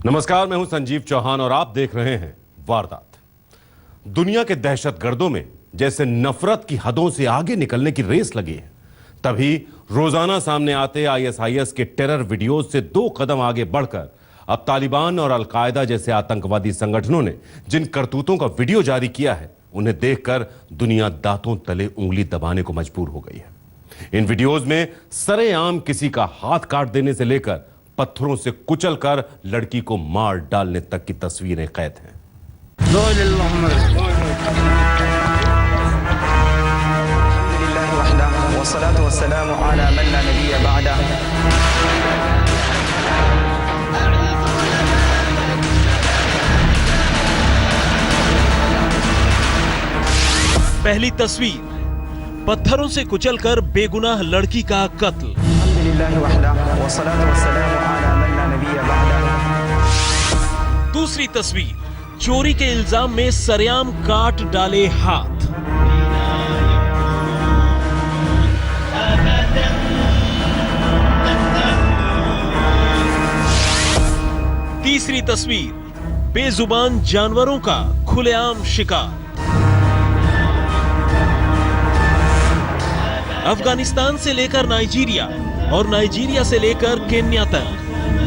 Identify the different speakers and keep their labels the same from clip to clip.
Speaker 1: नमस्कार, मैं हूं संजीव चौहान और आप देख रहे हैं वारदात। दुनिया के दहशतगर्दों में जैसे नफरत की हदों से आगे निकलने की रेस लगी है, तभी रोजाना सामने आते आईएसआईएस के टेरर वीडियोज से 2 कदम आगे बढ़कर अब तालिबान और अलकायदा जैसे आतंकवादी संगठनों ने जिन करतूतों का वीडियो जारी किया है, उन्हें देखकर दुनिया दांतों तले उंगली दबाने को मजबूर हो गई है। इन वीडियोज में सरेआम किसी का हाथ काट देने से लेकर पत्थरों से कुचलकर लड़की को मार डालने तक की तस्वीरें कैद हैं।
Speaker 2: पहली तस्वीर, पत्थरों से कुचलकर बेगुनाह लड़की का कत्ल। दूसरी तस्वीर, चोरी के इल्जाम में सरेआम काट डाले हाथ। तीसरी तस्वीर, बेजुबान जानवरों का खुलेआम शिकार। अफगानिस्तान से लेकर नाइजीरिया और नाइजीरिया से लेकर केन्या तक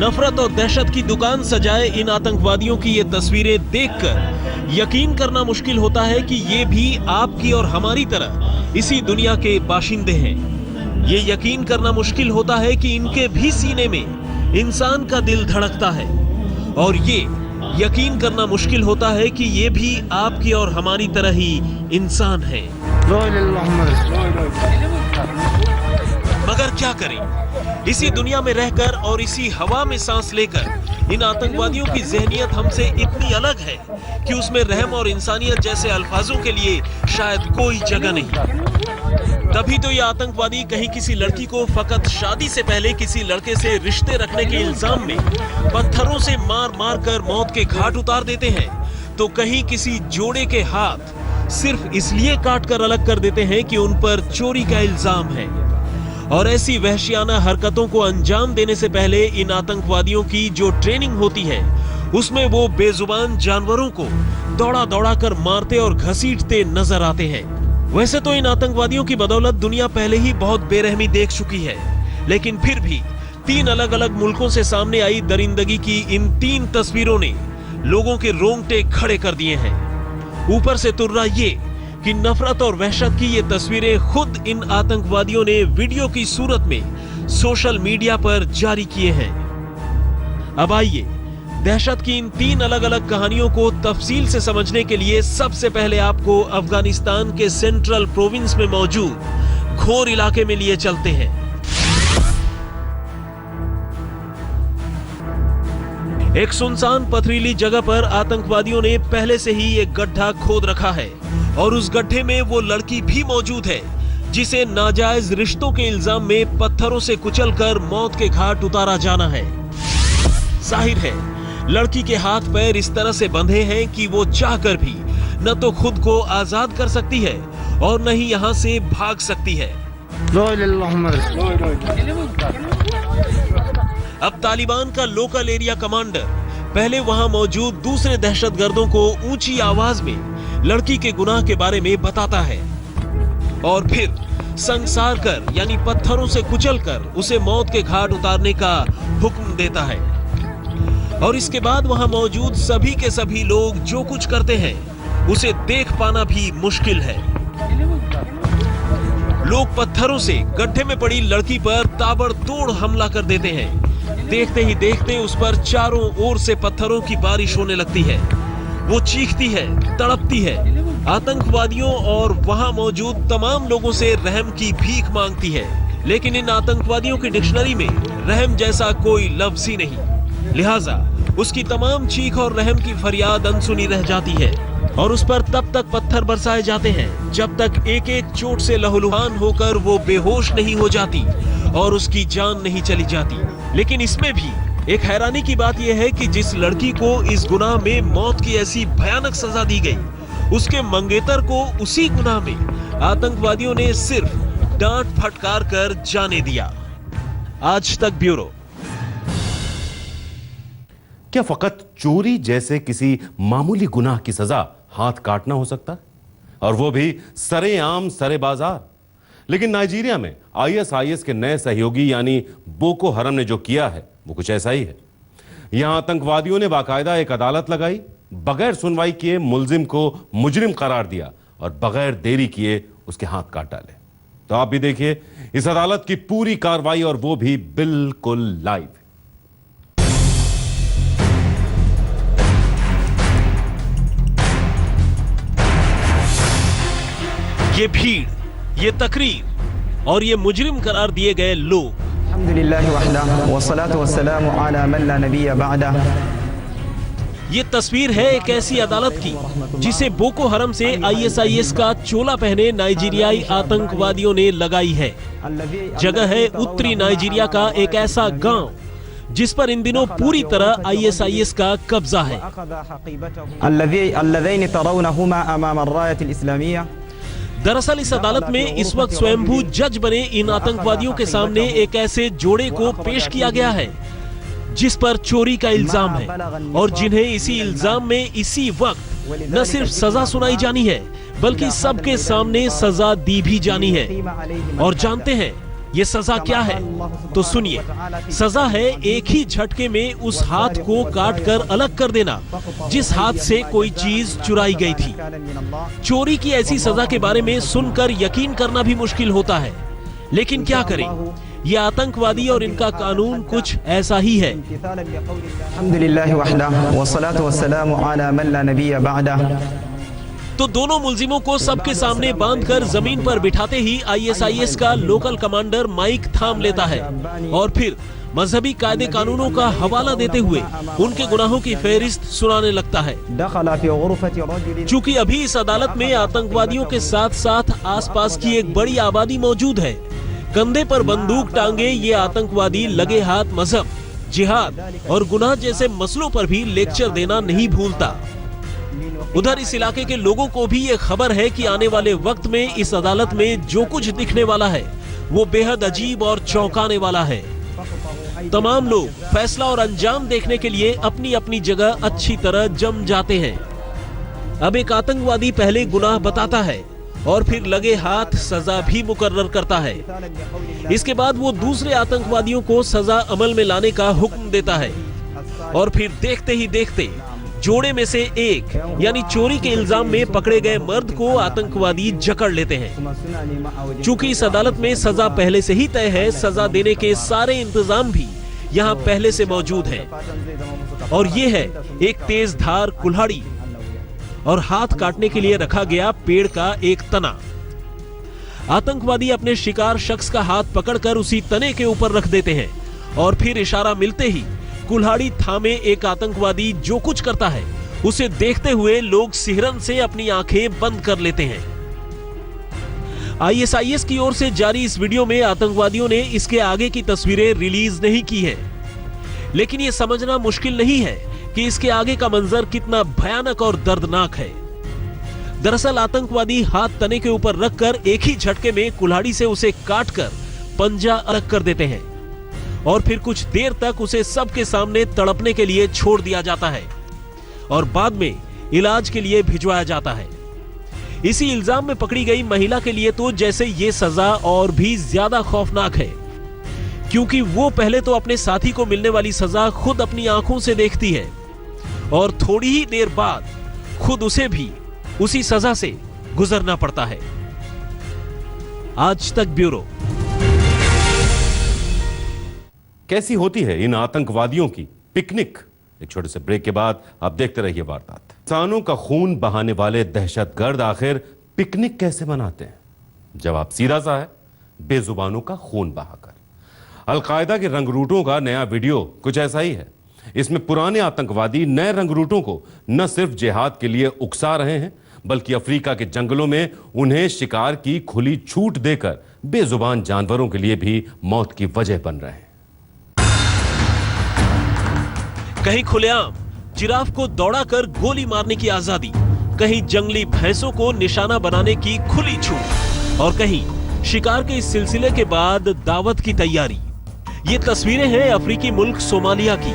Speaker 2: नफरत और दहशत की दुकान सजाए इन आतंकवादियों की ये तस्वीरें देखकर यकीन करना मुश्किल होता है कि ये भी आपकी और हमारी तरह इसी दुनिया के बाशिंदे हैं। ये यकीन करना मुश्किल होता है कि इनके भी सीने में इंसान का दिल धड़कता है, और ये यकीन करना मुश्किल होता है कि ये भी आपकी और हमारी तरह ही इंसान है। मगर क्या करें, इसी दुनिया में रहकर और इसी हवा में सांस लेकर इन आतंकवादियों की ज़हनियत हमसे इतनी अलग है कि उसमें रहम और इंसानियत जैसे अल्फाजों के लिए शायद कोई जगह नहीं। तभी तो ये आतंकवादी कहीं किसी लड़की को फकत शादी से पहले किसी लड़के से रिश्ते रखने के इल्जाम में पत्थरों से मार मार कर मौत के घाट उतार देते हैं, तो कहीं किसी जोड़े के हाथ सिर्फ इसलिए काट कर अलग कर देते हैं कि उन पर चोरी का इल्जाम है। और ऐसी वहशियाना हरकतों को अंजाम देने से पहले इन आतंकवादियों की जो ट्रेनिंग होती है, उसमें वो बेजुबान जानवरों को दौड़ा दौड़ा कर मारते और घसीटते नजर आते हैं। वैसे तो इन आतंकवादियों की बदौलत दुनिया पहले ही बहुत बेरहमी देख चुकी है, लेकिन फिर भी 3 अलग अलग मुल्कों से सामने आई दरिंदगी की इन 3 तस्वीरों ने लोगों के रोंगटे खड़े कर दिए हैं। ऊपर से तुर्रा ये कि नफरत और वहशत की ये तस्वीरें खुद इन आतंकवादियों ने वीडियो की सूरत में सोशल मीडिया पर जारी किए हैं। अब आइए दहशत की इन 3 अलग अलग कहानियों को तफसील से समझने के लिए सबसे पहले आपको अफगानिस्तान के सेंट्रल प्रोविंस में मौजूद घोर इलाके में लिए चलते हैं। एक सुनसान पथरीली जगह पर आतंकवादियों ने पहले से ही एक गड्ढा खोद रखा है, और उस गड्ढे में वो लड़की भी मौजूद है जिसे नाजायज रिश्तों के इल्जाम में पत्थरों से कुचलकर मौत के घाट उतारा जाना है। जाहिर है लड़की के हाथ पैर इस तरह से बंधे हैं कि वो चाहकर भी न तो खुद को आजाद कर सकती है और न ही यहां से भाग सकती है। अब तालिबान का लोकल एरिया कमांडर पहले वहां मौजूद दूसरे दहशतगर्दों को ऊंची आवाज में लड़की के गुनाह के बारे में बताता है, और फिर संसार कर यानी पत्थरों से कुचलकर उसे मौत के घाट उतारने का हुक्म देता है। और इसके बाद वहां मौजूद सभी के सभी लोग जो कुछ करते हैं उसे देख पाना भी मुश्किल है। लोग पत्थरों से गड्ढे में पड़ी लड़की पर ताबड़तोड़ हमला कर देते हैं। देखते ही देखते उस पर चारों ओर से पत्थरों की बारिश होने लगती है। वो चीखती है, तड़पती है, आतंकवादियों और वहां मौजूद तमाम लोगों से रहम की भीख मांगती है, लेकिन इन आतंकवादियों की डिक्शनरी में रहम जैसा कोई लफ्ज ही नहीं। लिहाजा उसकी तमाम चीख और रहम की फरियाद अनसुनी रह जाती है, और उस पर तब तक पत्थर बरसाए जाते हैं जब तक एक एक चोट से लहूलुहान होकर वो बेहोश नहीं हो जाती और उसकी जान नहीं चली जाती। लेकिन इसमें भी एक हैरानी की बात यह है कि जिस लड़की को इस गुनाह में मौत की ऐसी भयानक सजा दी गई, उसके मंगेतर को उसी गुनाह में आतंकवादियों ने सिर्फ डांट फटकार कर जाने दिया। आज तक ब्यूरो।
Speaker 1: क्या फकत चोरी जैसे किसी मामूली गुनाह की सजा हाथ काटना हो सकता है, और वो भी सरेआम सरे बाजार? लेकिन नाइजीरिया में आईएसआईएस के नए सहयोगी यानी बोको हरम ने जो किया है वो कुछ ऐसा ही है। यहां आतंकवादियों ने बाकायदा एक अदालत लगाई, बगैर सुनवाई किए मुलजिम को मुजरिम करार दिया और बगैर देरी किए उसके हाथ काट डाले। तो आप भी देखिए इस अदालत की पूरी कार्रवाई, और वो भी बिल्कुल लाइव।
Speaker 2: ये भीड़, ये तकरीर और ये मुजरिम करार दिए गए लोग।
Speaker 3: अल्हम्दुलिल्लाह वहदा वस्सलातु वस्सलामु अला मन ला नबिय्य बअदा।
Speaker 2: ये तस्वीर है एक ऐसी अदालत की जिसे बोको हरम से आईएसआईएस का चोला पहने नाइजीरियाई आतंकवादियों ने लगाई है। जगह है उत्तरी नाइजीरिया का एक ऐसा गांव जिस पर इन दिनों पूरी तरह आईएसआईएस का कब्जा है।
Speaker 3: अल्लज़ीन तरौनहुमा अमाम अर्रायत इस्लामिया।
Speaker 2: दरअसल इस अदालत में इस वक्त स्वयंभू जज बने इन आतंकवादियों के सामने एक ऐसे जोड़े को पेश किया गया है जिस पर चोरी का इल्जाम है, और जिन्हें इसी इल्जाम में इसी वक्त न सिर्फ सजा सुनाई जानी है बल्कि सबके सामने सजा दी भी जानी है। और जानते हैं ये सजा क्या है? तो सुनिए, सजा है एक ही झटके में उस हाथ को काटकर अलग कर देना जिस हाथ से कोई चीज चुराई गई थी। चोरी की ऐसी सजा के बारे में सुनकर यकीन करना भी मुश्किल होता है, लेकिन क्या करें, ये आतंकवादी और इनका कानून कुछ ऐसा ही है।
Speaker 3: अल्हम्दुलिल्लाह वहदा वस्सलातु वस्सलामु अला मन ला नबिय्य बअदा।
Speaker 2: तो दोनों मुल्जिमों को सबके सामने बांधकर जमीन पर बिठाते ही आईएसआईएस का लोकल कमांडर माइक थाम लेता है और फिर मजहबी कायदे कानूनों का हवाला देते हुए उनके गुनाहों की फहरिस्त सुनाने लगता है। चूंकि अभी इस अदालत में आतंकवादियों के साथ साथ आसपास की एक बड़ी आबादी मौजूद है, कंधे पर बंदूक टांगे ये आतंकवादी लगे हाथ मजहब, जिहाद और गुनाह जैसे मसलों पर भी लेक्चर देना नहीं भूलता। उधर इस इलाके के लोगों को भी ये खबर है कि आने वाले वक्त में इस अदालत में जो कुछ दिखने वाला है वो बेहद अजीब और चौंकाने वाला है। तमाम लोग फैसला और अंजाम देखने के लिए अपनी अपनी जगह अच्छी तरह जम जाते हैं। अब एक आतंकवादी पहले गुनाह बताता है और फिर लगे हाथ सजा भी मुकर्रर करता है। इसके बाद वो दूसरे आतंकवादियों को सजा अमल में लाने का हुक्म देता है और फिर देखते ही देखते जोड़े में से एक यानी चोरी के इल्जाम में पकड़े गए मर्द को आतंकवादी जकड़ लेते हैं। चूंकि इस अदालत में सजा पहले से ही तय है, सजा देने के सारे इंतजाम भी यहाँ पहले से मौजूद हैं। और ये है एक तेज धार कुल्हाड़ी और हाथ काटने के लिए रखा गया पेड़ का एक तना। आतंकवादी अपने शिकार शख्स का हाथ पकड़कर उसी तने के ऊपर रख देते हैं और फिर इशारा मिलते ही कुल्हाड़ी थामे एक आतंकवादी जो कुछ करता है उसे देखते हुए लोग सिहरन से अपनी आंखें बंद कर लेते हैं। आईएसआईएस की ओर से जारी इस वीडियो में आतंकवादियों ने इसके आगे की तस्वीरें रिलीज नहीं की है, लेकिन यह समझना मुश्किल नहीं है कि इसके आगे का मंजर कितना भयानक और दर्दनाक है। दरअसल आतंकवादी हाथ तने के ऊपर रखकर एक ही झटके में कुल्हाड़ी से उसे काटकर पंजा अलग कर देते हैं और फिर कुछ देर तक उसे सबके सामने तड़पने के लिए छोड़ दिया जाता है और बाद में इलाज के लिए भिजवाया जाता है। इसी इल्जाम में पकड़ी गई महिला के लिए तो जैसे ये सजा और भी ज्यादा खौफनाक है, क्योंकि वो पहले तो अपने साथी को मिलने वाली सजा खुद अपनी आंखों से देखती है और थोड़ी ही देर बाद खुद उसे भी उसी सजा से गुजरना पड़ता है। आज तक ब्यूरो।
Speaker 1: कैसी होती है इन आतंकवादियों की पिकनिक? एक छोटे से ब्रेक के बाद आप देखते रहिए वारदात। इंसानों का खून बहाने वाले दहशतगर्द आखिर पिकनिक कैसे मनाते हैं? जवाब सीधा सा है, बेजुबानों का खून बहाकर। अलकायदा के रंगरूटों का नया वीडियो कुछ ऐसा ही है। इसमें पुराने आतंकवादी नए रंगरूटों को न सिर्फ जिहाद के लिए उकसा रहे हैं, बल्कि अफ्रीका के जंगलों में उन्हें शिकार की खुली छूट देकर बेजुबान जानवरों के लिए भी मौत की वजह बन रहे हैं।
Speaker 2: कहीं खुलेआम जिराफ को दौड़ाकर गोली मारने की आजादी, कहीं जंगली भैंसों को निशाना बनाने की खुली छूट और कहीं शिकार के इस सिलसिले के बाद दावत की तैयारी। ये तस्वीरें हैं अफ्रीकी मुल्क सोमालिया की,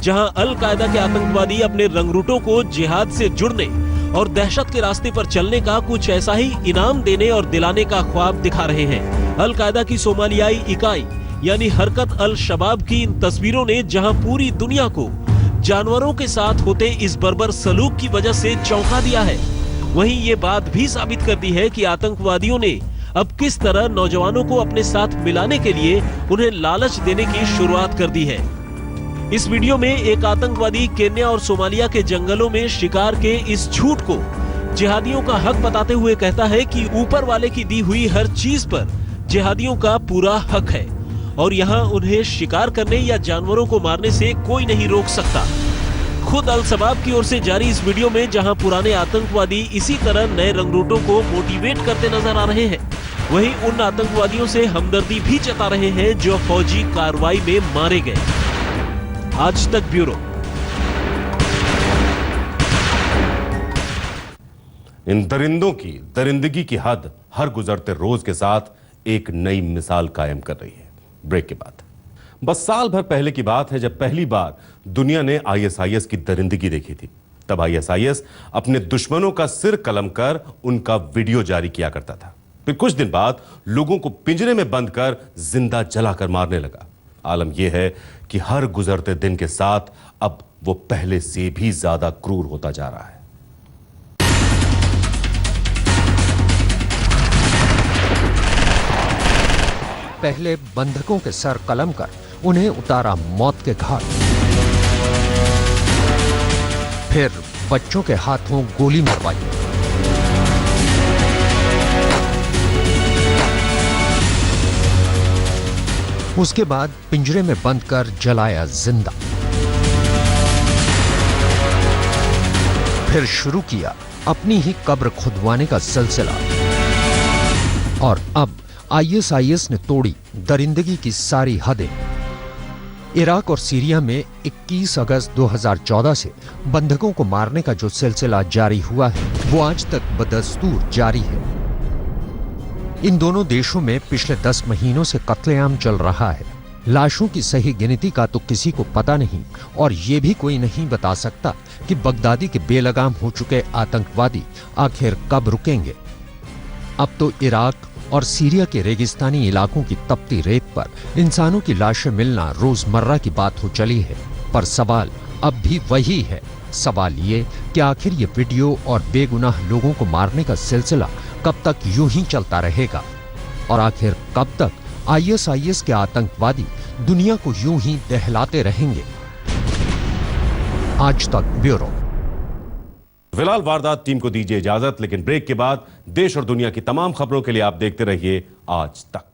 Speaker 2: जहां अल कायदा के आतंकवादी अपने रंगरूटों को जिहाद से जुड़ने और दहशत के रास्ते पर चलने का कुछ ऐसा ही इनाम देने और दिलाने का ख्वाब दिखा रहे हैं। अल कायदा की सोमालियाई इकाई यानी हरकत अल शबाब की इन तस्वीरों ने जहां पूरी दुनिया को जानवरों के साथ होते इस बर्बर सलूक की वजह से चौंका दिया है, वहीं ये बात भी साबित करती है कि आतंकवादियों ने अब किस तरह नौजवानों को अपने साथ मिलाने के लिए उन्हें लालच देने की शुरुआत कर दी है। इस वीडियो में एक आतंकवादी केन्या और सोमालिया के जंगलों में शिकार के इस झूठ को जिहादियों का हक बताते हुए कहता है कि ऊपर वाले की दी हुई हर चीज पर जिहादियों का पूरा हक है और यहाँ उन्हें शिकार करने या जानवरों को मारने से कोई नहीं रोक सकता। खुद अल शबाब की ओर से जारी इस वीडियो में जहां पुराने आतंकवादी इसी तरह नए रंगरूटों को मोटिवेट करते नजर आ रहे हैं, वहीं उन आतंकवादियों से हमदर्दी भी जता रहे हैं जो फौजी कार्रवाई में मारे गए। आज तक ब्यूरो।
Speaker 1: इन दरिंदों की दरिंदगी की हद हर गुजरते रोज के साथ एक नई मिसाल कायम कर रही है। ब्रेक के बाद बस साल भर पहले की बात है जब पहली बार दुनिया ने आईएसआईएस की दरिंदगी देखी थी। तब आईएसआईएस अपने दुश्मनों का सिर कलम कर उनका वीडियो जारी किया करता था। फिर कुछ दिन बाद लोगों को पिंजरे में बंद कर जिंदा जलाकर मारने लगा। आलम यह है कि हर गुजरते दिन के साथ अब वो पहले से भी ज्यादा क्रूर होता जा रहा है।
Speaker 4: पहले बंधकों के सर कलम कर उन्हें उतारा मौत के घाट, फिर बच्चों के हाथों गोली मरवाई, उसके बाद पिंजरे में बंद कर जलाया जिंदा, फिर शुरू किया अपनी ही कब्र खुदवाने का सिलसिला। और अब आईएसआईएस ने तोड़ी दरिंदगी की सारी हदें। इराक और सीरिया में 21 अगस्त 2014 से बंधकों को मारने का जो सिलसिला जारी हुआ है वो आज तक बदस्तूर जारी है। इन दोनों देशों में पिछले 10 महीनों से कत्लेआम चल रहा है। लाशों की सही गिनती का तो किसी को पता नहीं और ये भी कोई नहीं बता सकता कि बगदादी के बेलगाम हो चुके आतंकवादी आखिर कब रुकेंगे। अब तो इराक और सीरिया के रेगिस्तानी इलाकों की तपती रेत पर इंसानों की लाशें मिलना रोजमर्रा की बात हो चली है। पर सवाल अब भी वही है। सवाल ये कि आखिर ये वीडियो और बेगुनाह लोगों को मारने का सिलसिला कब तक यूं ही चलता रहेगा और आखिर कब तक आईएसआईएस के आतंकवादी दुनिया को यूं ही दहलाते रहेंगे। आज तक ब्यूरो।
Speaker 1: फिलहाल वारदात टीम को दीजिए इजाजत, लेकिन ब्रेक के बाद देश और दुनिया की तमाम खबरों के लिए आप देखते रहिए आज तक।